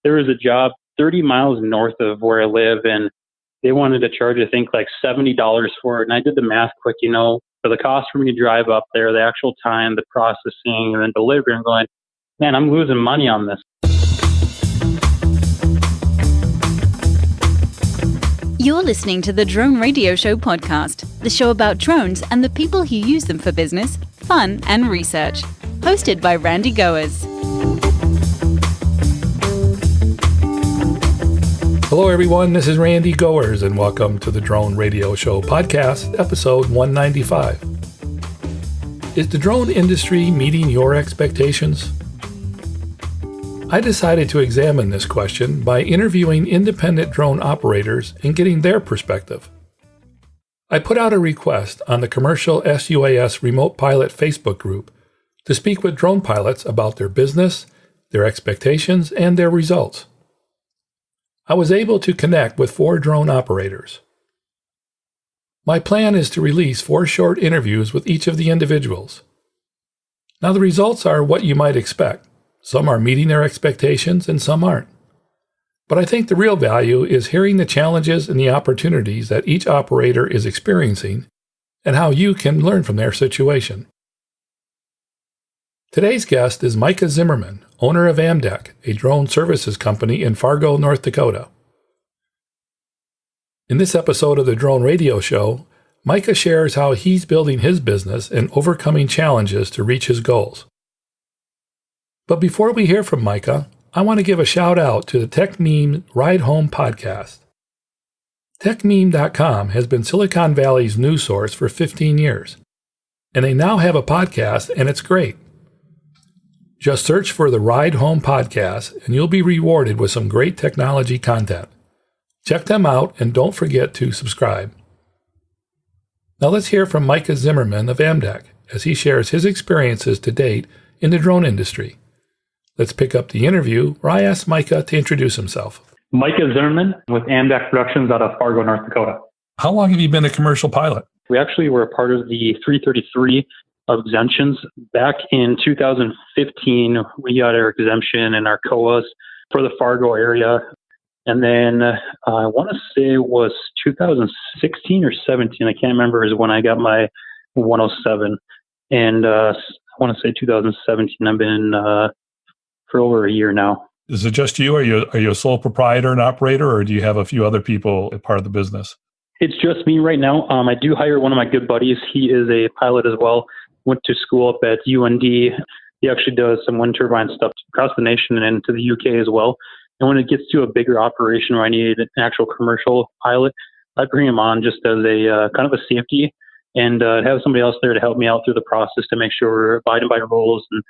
there was a job 30 miles north of where I live, and they wanted to charge, I think, like $70 for it. And I did the math quick, for the cost for me to drive up there, the actual time, the processing, and then delivery. I'm going, man, I'm losing money on this. You're listening to the Drone Radio Show podcast, the show about drones and the people who use them for business, fun, and research. Hosted by Randy Goers. Hello, everyone. This is Randy Goers, and welcome to the Drone Radio Show podcast, episode 195. Is the drone industry meeting your expectations? I decided to examine this question by interviewing independent drone operators and getting their perspective. I put out a request on the Commercial SUAS Remote Pilot Facebook group to speak with drone pilots about their business, their expectations, and their results. I was able to connect with 4 drone operators. My plan is to release 4 short interviews with each of the individuals. Now, the results are what you might expect. Some are meeting their expectations and some aren't. But I think the real value is hearing the challenges and the opportunities that each operator is experiencing and how you can learn from their situation. Today's guest is Micah Zimmerman, owner of Amdak, a drone services company in Fargo, North Dakota. In this episode of the Drone Radio Show, Micah shares how he's building his business and overcoming challenges to reach his goals. But before we hear from Micah, I want to give a shout out to the TechMeme Ride Home podcast. TechMeme.com has been Silicon Valley's news source for 15 years, and they now have a podcast, and it's great. Just search for the Ride Home podcast, and you'll be rewarded with some great technology content. Check them out, and don't forget to subscribe. Now let's hear from Micah Zimmerman of Amdak as he shares his experiences to date in the drone industry. Let's pick up the interview where I asked Micah to introduce himself. Micah Zimmerman with Amdak Productions out of Fargo, North Dakota. How long have you been a commercial pilot? We actually were a part of the 333 of exemptions. Back in 2015, we got our exemption and our COAs for the Fargo area. And then I want to say it was 2016 or 17, I can't remember, is when I got my 107. And I want to say 2017, I've been for over a year now. Is it just you? Are you a sole proprietor and operator, or do you have a few other people as part of the business? It's just me right now. I do hire one of my good buddies. He is a pilot as well. Went to school up at UND. He actually does some wind turbine stuff across the nation and into the UK as well. And when it gets to a bigger operation where I need an actual commercial pilot, I bring him on just as a kind of a safety and have somebody else there to help me out through the process to make sure we're abiding by rules. And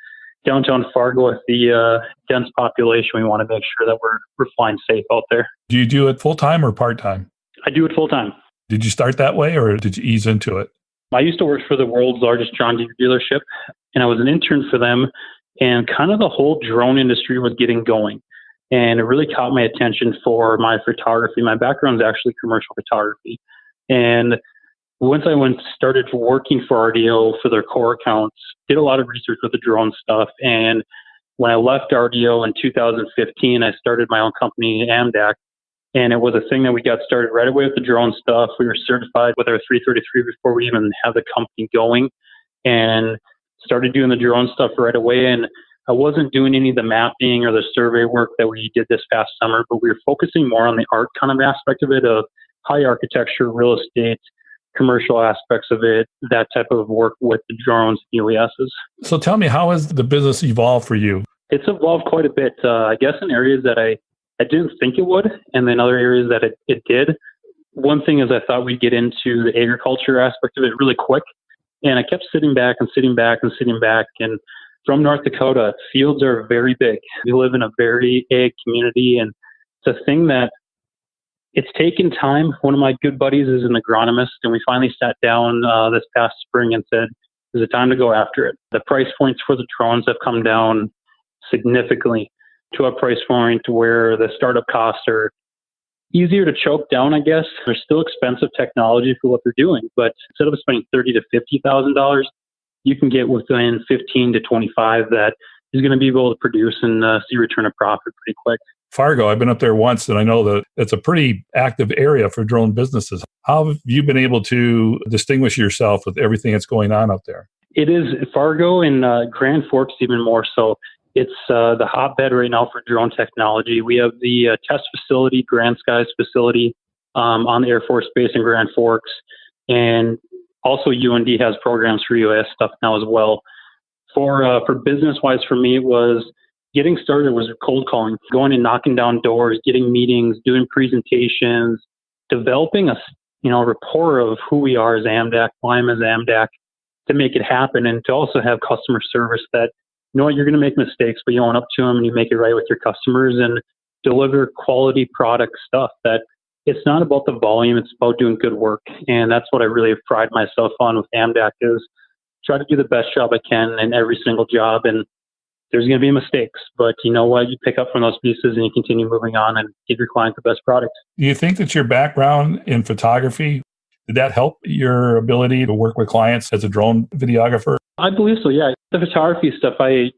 downtown Fargo with the dense population, we want to make sure that we're flying safe out there. Do you do it full-time or part-time? I do it full-time. Did you start that way or did you ease into it? I used to work for the world's largest John Deere dealership, and I was an intern for them, and kind of the whole drone industry was getting going. And it really caught my attention for my photography. My background is actually commercial photography. And once I started working for RDO for their core accounts, did a lot of research with the drone stuff. And when I left RDO in 2015, I started my own company, Amdak. And it was a thing that we got started right away with the drone stuff. We were certified with our 333 before we even had the company going, and started doing the drone stuff right away. And I wasn't doing any of the mapping or the survey work that we did this past summer, but we were focusing more on the art kind of aspect of it, of high architecture, real estate, commercial aspects of it, that type of work with the drones, UASs. So tell me, how has the business evolved for you? It's evolved quite a bit, I guess, in areas that I didn't think it would, and then other areas that it did. One thing is I thought we'd get into the agriculture aspect of it really quick, and I kept sitting back. And from North Dakota, fields are very big. We live in a very ag community, and it's a thing that it's taken time. One of my good buddies is an agronomist, and we finally sat down this past spring and said, is it time to go after it? The price points for the drones have come down significantly to a price point where the startup costs are easier to choke down, I guess. They're still expensive technology for what they're doing, but instead of spending $30,000 to $50,000, you can get within 15 to 25 that is going to be able to produce and see return of profit pretty quick. Fargo. I've been up there once, and I know that it's a pretty active area for drone businesses. How have you been able to distinguish yourself with everything that's going on up there? It is Fargo and Grand Forks even more so. It's the hotbed right now for drone technology. We have the test facility, Grand Skies facility on the Air Force Base in Grand Forks. And also UND has programs for UAS stuff now as well. For business-wise, for me, it was getting started was cold calling, going and knocking down doors, getting meetings, doing presentations, developing a rapport of who we are as Amdak, why I'm as Amdak, to make it happen, and to also have customer service that, you know what, you're going to make mistakes, but you own up to them and you make it right with your customers and deliver quality product stuff. That it's not about the volume, it's about doing good work. And that's what I really pride myself on with Amdak, is try to do the best job I can in every single job. And there's going to be mistakes, but you know what? You pick up from those pieces and you continue moving on and give your client the best product. Do you think that your background in photography, did that help your ability to work with clients as a drone videographer? I believe so, yeah. The photography stuff, I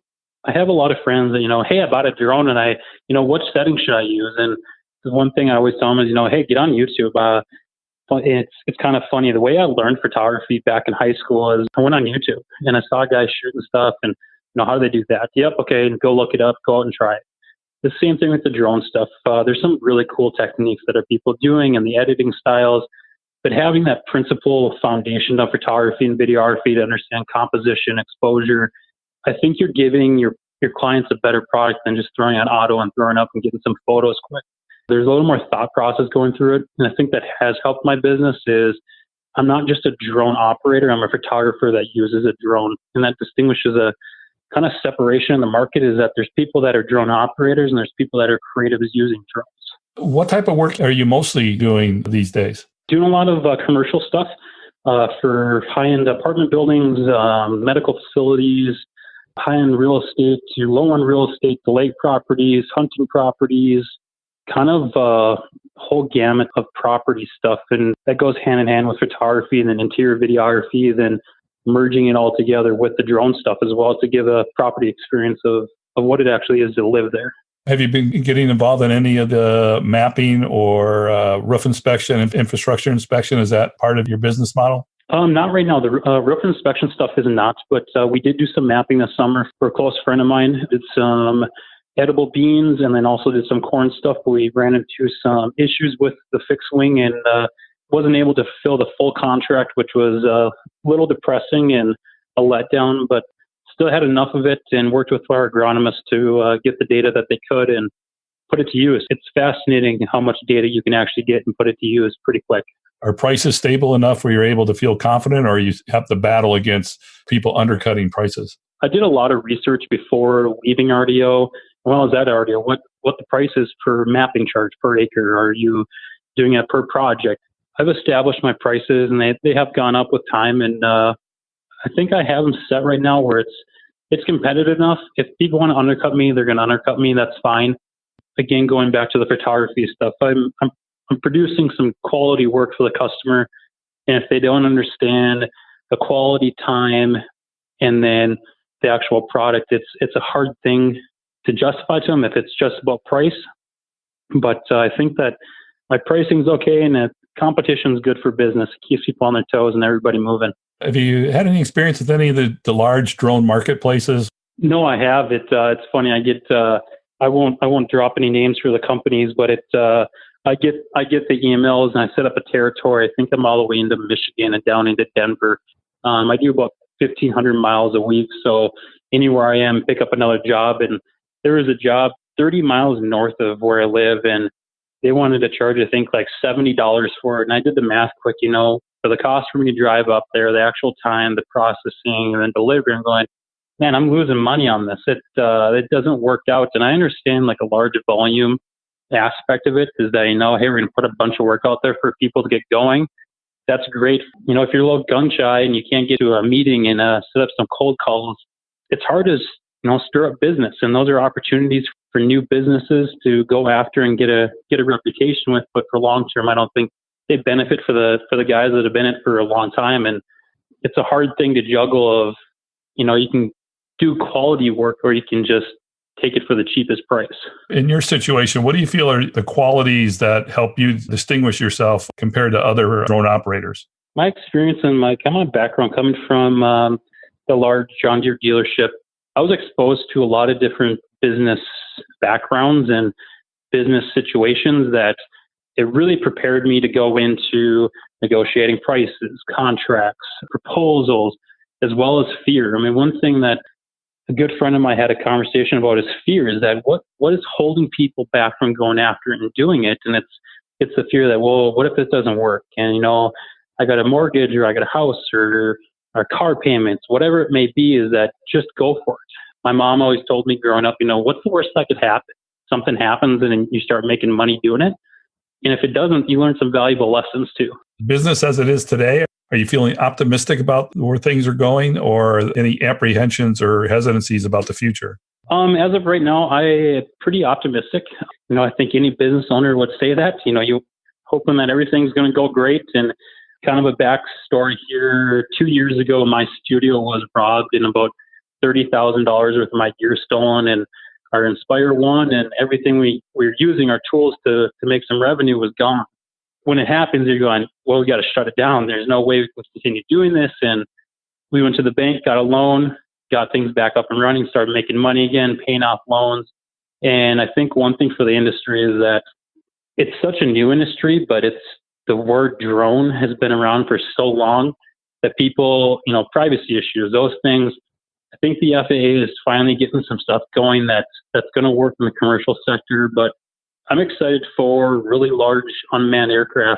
have a lot of friends that, hey, I bought a drone and what setting should I use? And the one thing I always tell them is, hey, get on YouTube. It's kind of funny. The way I learned photography back in high school is I went on YouTube and I saw guys shooting stuff and, how do they do that? Yep, okay, and go look it up, go out and try it. The same thing with the drone stuff. There's some really cool techniques that are people doing and the editing styles. But having that principle foundation of photography and videography to understand composition, exposure, I think you're giving your clients a better product than just throwing on auto and throwing up and getting some photos quick. There's a little more thought process going through it. And I think that has helped my business is I'm not just a drone operator, I'm a photographer that uses a drone. And that distinguishes a kind of separation in the market, is that there's people that are drone operators and there's people that are creatives using drones. What type of work are you mostly doing these days? Doing a lot of commercial stuff for high-end apartment buildings, medical facilities, high-end real estate to low-end real estate to lake properties, hunting properties, kind of a whole gamut of property stuff. And that goes hand in hand with photography and then interior videography, then merging it all together with the drone stuff as well to give a property experience of what it actually is to live there. Have you been getting involved in any of the mapping or roof inspection and infrastructure inspection? Is that part of your business model? Not right now. The roof inspection stuff is not, but we did do some mapping this summer for a close friend of mine. Did some edible beans and then also did some corn stuff. We ran into some issues with the fixed wing and wasn't able to fill the full contract, which was a little depressing and a letdown, but still had enough of it and worked with our agronomists to get the data that they could and put it to use. It's fascinating how much data you can actually get and put it to use pretty quick. Are prices stable enough where you're able to feel confident, or you have to battle against people undercutting prices? I did a lot of research before leaving RDO. When I was at RDO, what the price is per mapping charge per acre. Are you doing it per project? I've established my prices and they have gone up with time, and I think I have them set right now where it's competitive enough. If people want to undercut me, they're going to undercut me. That's fine. Again, going back to the photography stuff, I'm producing some quality work for the customer, and if they don't understand the quality time and then the actual product, it's a hard thing to justify to them if it's just about price. But I think that my pricing is okay, and that competition is good for business. It keeps people on their toes and everybody moving. Have you had any experience with any of the large drone marketplaces? No, I have. It's funny. I get I won't drop any names for the companies, but I get the emails and I set up a territory. I think I'm all the way into Michigan and down into Denver. I do about 1,500 miles a week, so anywhere I am, pick up another job. And there was a job 30 miles north of where I live, and they wanted to charge, I think, like $70 for it. And I did the math quick, for the cost for me to drive up there, the actual time, the processing, and then delivery. I'm going, man, I'm losing money on this. It doesn't work out. And I understand like a large volume aspect of it is that, hey, we're going to put a bunch of work out there for people to get going. That's great. If you're a little gun shy and you can't get to a meeting and set up some cold calls, it's hard to, stir up business. And those are opportunities for new businesses to go after and get a reputation with. But for long term, I don't think they benefit for the guys that have been in it for a long time. And it's a hard thing to juggle of, you can do quality work or you can just take it for the cheapest price. In your situation, what do you feel are the qualities that help you distinguish yourself compared to other drone operators? My experience and my kind of background coming from the large John Deere dealership, I was exposed to a lot of different business backgrounds and business situations that it really prepared me to go into negotiating prices, contracts, proposals, as well as fear. I mean, one thing that a good friend of mine had a conversation about is fear, is that what is holding people back from going after it and doing it? And it's the fear that, well, what if this doesn't work? And, I got a mortgage or I got a house or car payments, whatever it may be, is that just go for it. My mom always told me growing up, what's the worst that could happen? Something happens and then you start making money doing it. And if it doesn't, you learn some valuable lessons too. Business as it is today, are you feeling optimistic about where things are going, or any apprehensions or hesitancies about the future? As of right now, I'm pretty optimistic. I think any business owner would say that. You hoping that everything's going to go great. And kind of a backstory here, 2 years ago, my studio was robbed and about $30,000 worth of my gear stolen, and our Inspire One and everything we were using, our tools to make some revenue, was gone. When it happens, you're going, well, we got to shut it down. There's no way we can continue doing this. And we went to the bank, got a loan, got things back up and running, started making money again, paying off loans. And I think one thing for the industry is that it's such a new industry, but the word drone has been around for so long that people, privacy issues, those things, I think the FAA is finally getting some stuff going that's going to work in the commercial sector. But I'm excited for really large unmanned aircrafts.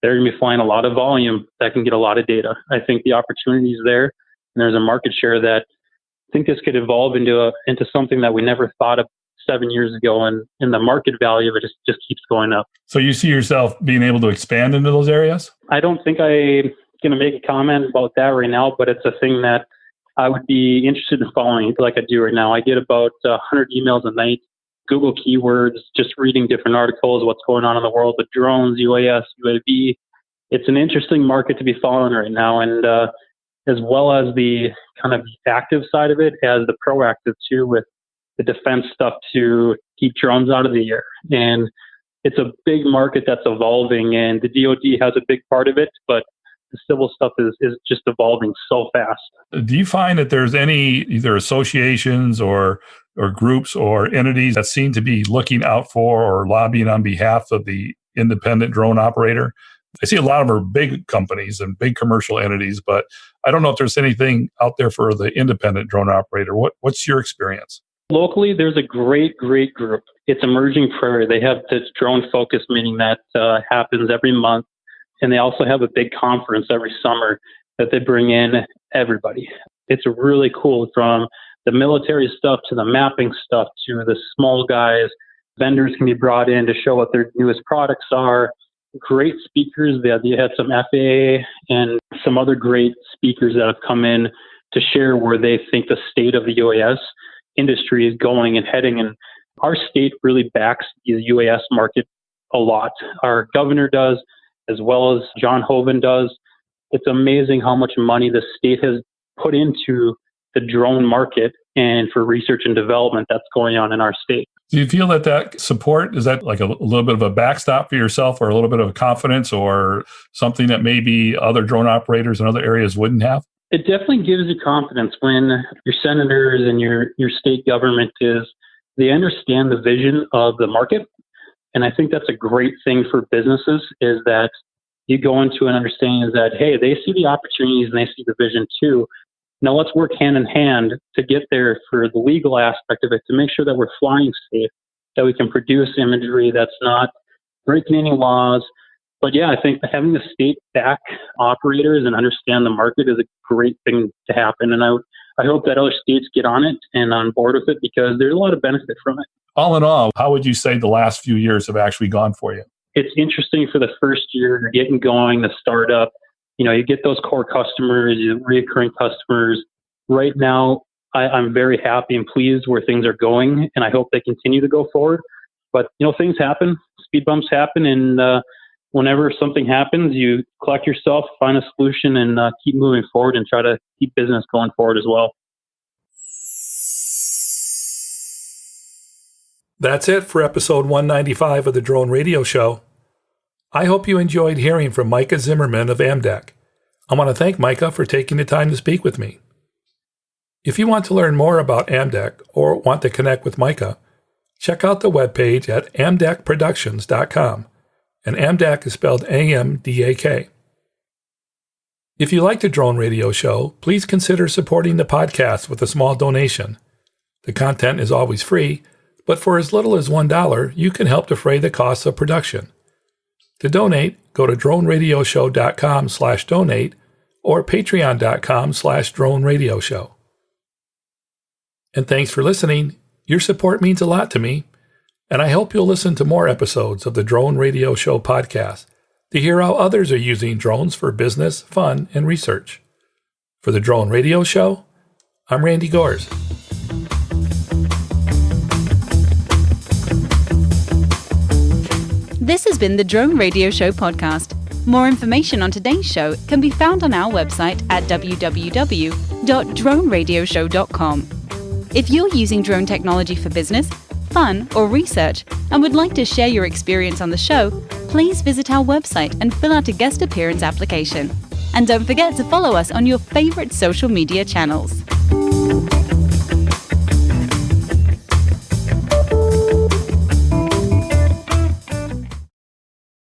They're going to be flying a lot of volume that can get a lot of data. I think the opportunity is there, and there's a market share that I think this could evolve into something that we never thought of 7 years ago, and the market value of it just keeps going up. So you see yourself being able to expand into those areas? I don't think I'm going to make a comment about that right now, but it's a thing that I would be interested in following like I do right now. I get about 100 emails a night, Google keywords, just reading different articles, what's going on in the world with drones, UAS, UAV. It's an interesting market to be following right now. And as well as the kind of active side of it, as the proactive too, with the defense stuff to keep drones out of the air. And it's a big market that's evolving, and the DoD has a big part of it, but the civil stuff is just evolving so fast. Do you find that there's any either associations or groups or entities that seem to be looking out for or lobbying on behalf of the independent drone operator? I see a lot of them are big companies and big commercial entities, but I don't know if there's anything out there for the independent drone operator. What's your experience? Locally, there's a great group. It's Emerging Prairie. They have this drone focus meeting that happens every month. And they also have a big conference every summer that they bring in everybody. It's really cool, from the military stuff to the mapping stuff to the small guys. Vendors can be brought in to show what their newest products are. Great speakers. They had some FAA and some other great speakers that have come in to share where they think the state of the UAS industry is going and heading. And our state really backs the UAS market a lot. Our governor does, as well as John Hoeven does. It's amazing how much money the state has put into the drone market and for research and development that's going on in our state. Do you feel that support, is that like a little bit of a backstop for yourself, or a little bit of confidence, or something that maybe other drone operators in other areas wouldn't have? It definitely gives you confidence when your senators and your state government they understand the vision of the market. And I think that's a great thing for businesses, is that you go into an understanding is that, hey, they see the opportunities and they see the vision too. Now let's work hand in hand to get there for the legal aspect of it, to make sure that we're flying safe, that we can produce imagery that's not breaking any laws. But yeah, I think having the state back operators and understand the market is a great thing to happen. And I hope that other states get on it and on board with it, because there's a lot of benefit from it. All in all, how would you say the last few years have actually gone for you? It's interesting for the first year, you're getting going, the startup, you get those core customers, reoccurring customers. Right now, I'm very happy and pleased where things are going, and I hope they continue to go forward. But, things happen, speed bumps happen, and whenever something happens, you collect yourself, find a solution, and keep moving forward and try to keep business going forward as well. That's it for episode 195 of the Drone Radio Show. I hope you enjoyed hearing from Micah Zimmerman of Amdak. I want to thank Micah for taking the time to speak with me. If you want to learn more about Amdak or want to connect with Micah, check out the webpage at amdakproductions.com, and Amdak is spelled A-M-D-A-K. If you like the Drone Radio Show, please consider supporting the podcast with a small donation. The content is always free, but for as little as $1, you can help defray the costs of production. To donate, go to droneradioshow.com/donate or patreon.com/droneradioshow. And thanks for listening. Your support means a lot to me, and I hope you'll listen to more episodes of the Drone Radio Show podcast to hear how others are using drones for business, fun, and research. For the Drone Radio Show, I'm Randy Gores. This has been the Drone Radio Show podcast. More information on today's show can be found on our website at www.droneradioshow.com. If you're using drone technology for business, fun, or research and would like to share your experience on the show, please visit our website and fill out a guest appearance application. And don't forget to follow us on your favorite social media channels.